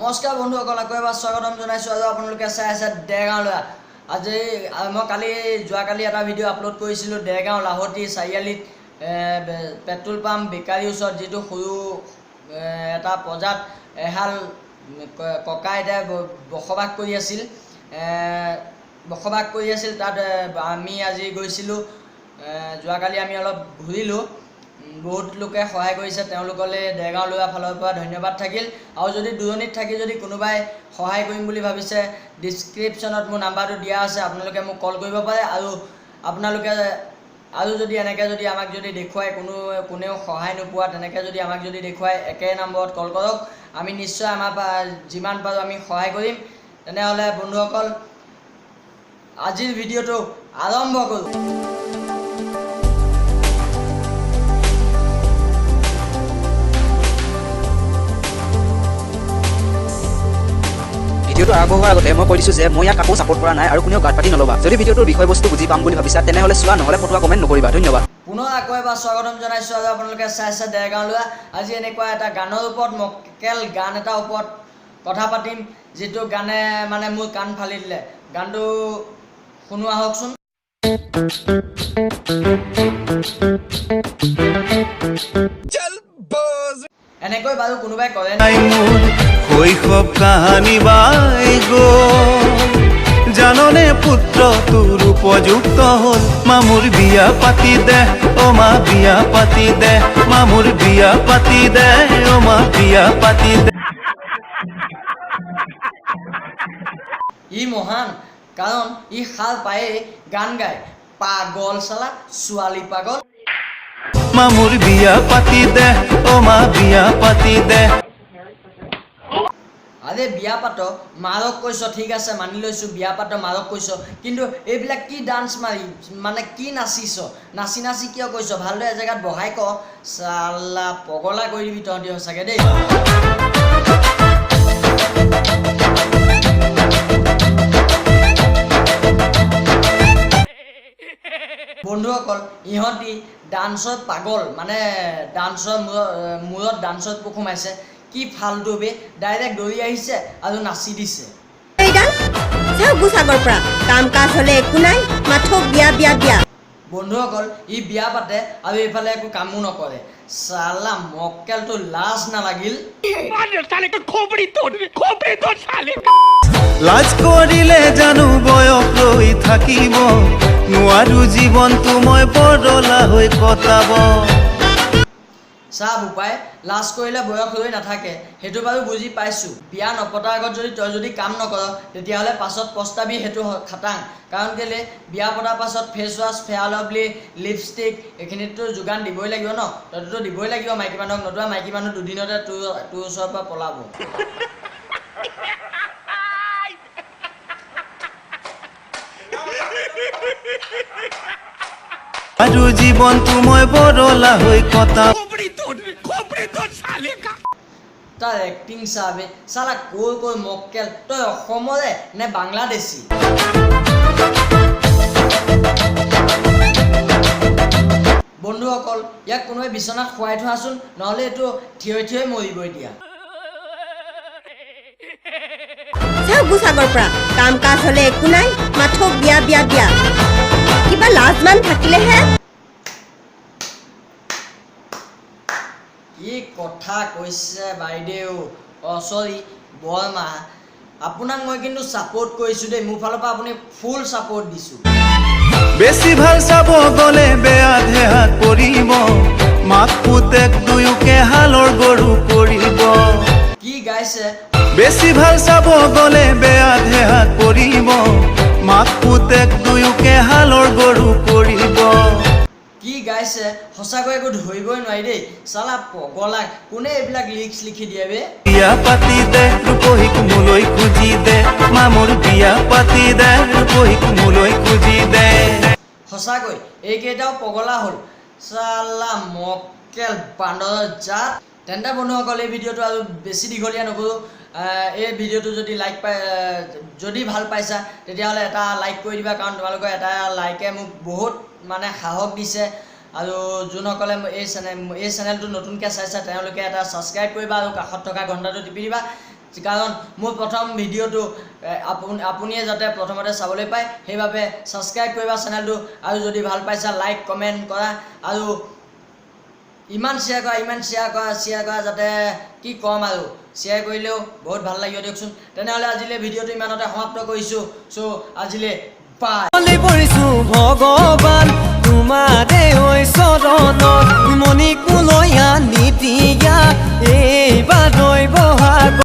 নমস্কাৰ বন্ধুসকল, আকৌ এবাৰ স্বাগতম জনাইছোঁ। আৰু আপোনালোকে চাই আছে দেৰগাঁও ল'ৰা। আজি মই যোৱাকালি এটা ভিডিঅ' আপলোড কৰিছিলোঁ দেৰগাঁও লাহতি চাৰিআলিত পেট্ৰল পাম্প বেকাৰীৰ ওচৰত, যিটো সৰু এটা প্ৰজাত এহাল ককা আইতাই বসবাস কৰি আছিল। তাত আমি আজি গৈছিলোঁ। যোৱাকালি আমি অলপ ঘূৰিলোঁ। বহুত লোকে সহায় কৰিছে, তেওঁলোকলৈ দেৰগাঁও ল'ৰা ফালৰ পৰা ধন্যবাদ থাকিল। আৰু যদি দূৰণিত থাকি যদি কোনোবাই সহায় কৰিম বুলি ভাবিছে, ডিছক্ৰিপশ্যনত মোৰ নাম্বাৰটো দিয়া আছে, আপোনালোকে মোক কল কৰিব পাৰে। আৰু আপোনালোকে যদি এনেকৈ যদি আমাক যদি দেখুৱায়, কোনেও সহায় নোপোৱা তেনেকৈ যদি আমাক যদি দেখুৱায়, একে নম্বৰত কল কৰক। আমি নিশ্চয় আমাৰ যিমান পাৰোঁ আমি সহায় কৰিম। তেনেহ'লে বন্ধুসকল, আজিৰ ভিডিঅ'টো আৰম্ভ কৰোঁ। ভিডিঅ'টো আৰম্ভ হোৱাৰ আগতে মই কৈ দিছোঁ যে মই ইয়াক কাকো ছাপোৰ্ট কৰা নাই আৰু কোনেও গাত পাতি নল'বা। যদি ভিডিঅ'টোৰ বিষয়বস্তু বুজি পাম বুলি ভাবিছা তেনেহ'লে চোৱা, নহ'লে ফটোৱা কমেণ্ট নকৰিবা। ধন্যবাদ। পুনৰ আকৌ এবাৰ স্বাগতম জনাইছোঁ। আৰু আপোনালোকে চাই আছে দেৰগাঁও ল'ৰা। আজি এনেকুৱা এটা গানৰ ওপৰত, মক্কেল গান এটাৰ ওপৰত কথা পাতিম, যিটো গানে মানে মোৰ কাণ ফালি দিলে। গানটো শুনো আহকচোন। এনেকৈ বাৰু কোনোবাই কৰে শৈশৱ কাহানী বাই জাননে পুত্ৰ তোৰ উপযুক্ত হ'ল, মামুৰ বিয়া পাতি দে অ মা বিয়া পাতি দে, মামুৰ বিয়া পাতি দে অ মা বিয়া পাতি দে। ই মহান, কাৰণ ই সাৰ পায়ে গান গায়। পাগল চালা ছোৱালী পাগল, মামুৰ বিয়া পাতি দে অ মা বিয়া পাতি দে। আৰে বিয়া পাত, মাৰক কৈছ, ঠিক আছে মানি লৈছোঁ, বিয়া পাত মাৰক কৈছ, কিন্তু এইবিলাক কি ডান্স মাৰি মানে কি নাচিছ? নাচি কিয় কৈছ? ভালদৰে এজেগাত বহাই ক। চালা পগলা কৰি দিবি তহঁতি সঁচাকৈ দেই। বন্ধুসকল, ইহঁতি ডান্সত পাগল, মানে ডান্সৰ মূৰত ডান্সত পোক সোমাইছে। কি ফাল্টু বে, ডাইৰেক্ট দৌৰি আহিছে আৰু নাচি দিছে। কাম কাজ হলে একো নাই, মাথো বিয়া বিয়া বিয়া। বন্ধুসকল, ই বিয়া পাতে আৰু এইফালে একো কামো নকৰে। চালা মক্কেলটো লাজ নালাগিল? লাজ কৰিলে জানো বয়স ৰৈ থাকিব, নোৱাৰো জীৱনটো মই বৰলা হৈ কটাব। চাহ বোপাই, লাজ কৰিলে বয়স ৰৈ নাথাকে, সেইটো বাৰু বুজি পাইছোঁ। বিয়া নপতাৰ আগত যদি তই যদি কাম নকৰ, তেতিয়াহ'লে পাছত পস্তাবি, সেইটো খাটাং। কাৰণ কেলে, বিয়া পতাৰ পাছত face wash, fair lovely, lipstick এইখিনিতো যোগান দিবই লাগিব ন। তইতো দিবই লাগিব মাইকী মানুহক, নতুবা মাইকী মানুহ দুদিনতে তোৰ ওচৰৰ পৰা পলাব। আৰু জীৱনটো মই বৰলা হৈ কটাব। তাৰ এক্টিং চাবে, চালা কৈ মক্কেল, তই অসমৰে নে বাংলাদেশী? বন্ধুসকল, ইয়াক কোনোবাই বিচনাত শুৱাই থোৱাচোন, নহ'লে এইটো থিয় মৰিবই দিয়া। কাম কাজ হলে একো নাই, মাথো বিয়া বিয়া বিয়া। কিবা লাজমান থাকিলেহে। কি কথা কৈছে বাইদেউ, চৰি বৰমা, আপোনাক মই কিন্তু ছাপোৰ্ট কৰিছোঁ দেই। মোৰ ফালৰ পৰা আপুনি ফুল ছাপোৰ্ট দিছোঁ। বেছি ভাল চাব গলে বেয়া ধেহাত পৰিব, মাক পুতেক দুয়োকে হালৰ গৰু কৰিব। কি গাইছে? বেছি ভাল চাব গলে বেয়া ধেহাত পৰিব, মাক পুতেক দুয়োকে হালৰ গৰু কৰিব। কি গাইছে? সঁচাকৈ একো ধৰিবই নোৱাৰি দেই। চালা পগলা, কোনে এইবিলাক লিৰিক্স লিখি দিয়ে বে? বিয়া পাতি দে ৰূপহীক মোলৈ খুজি দে, মামুৰ বিয়া পাতি দে ৰূপহীক মোলৈ খুজি দে। সঁচাকৈ এইকেইটাও পগলা হ'ল। চালা মক্কেল বান্দৰৰ জাত। তেন্তে বন্ধুসকল, এই ভিডিঅ'টো আৰু বেছি দীঘলীয়া নকৰোঁ। এই ভিডিঅ'টো যদি ভাল পাইছা, তেতিয়াহ'লে এটা লাইক কৰি দিবা, কাৰণ তোমালোকৰ এটা লাইকে মোক বহুত মানে সাহস দিছে। আৰু যোনসকলে এই চেনেলটো নতুনকৈ চাইছে, তেওঁলোকে এটা ছাবস্ক্ৰাইব কৰিবা আৰু কাষত থকা ঘণ্টাটো টিপি দিবা। কাৰণ মোৰ প্ৰথম ভিডিঅ'টো আপুনিয়ে যাতে প্ৰথমতে চাবলৈ পায় সেইবাবে ছাবস্ক্ৰাইব কৰিবা চেনেলটো আৰু যদি ভাল পাইছা লাইক কমেণ্ট কৰা আৰু ইমান শ্বেয়াৰ কৰা যাতে কি ক'ম আৰু শ্বেয়াৰ কৰিলেও বহুত ভাল লাগিব দিয়কচোন তেনেহ'লে আজিলৈ ভিডিঅ'টো ইমানতে সমাপ্ত কৰিছোঁ চ' আজিলৈ বাই পৰিছো ভগৱান তোমাৰে ঐ চৰণত মণিকোলৈ আনি দিয়া এইবাৰ বহাগ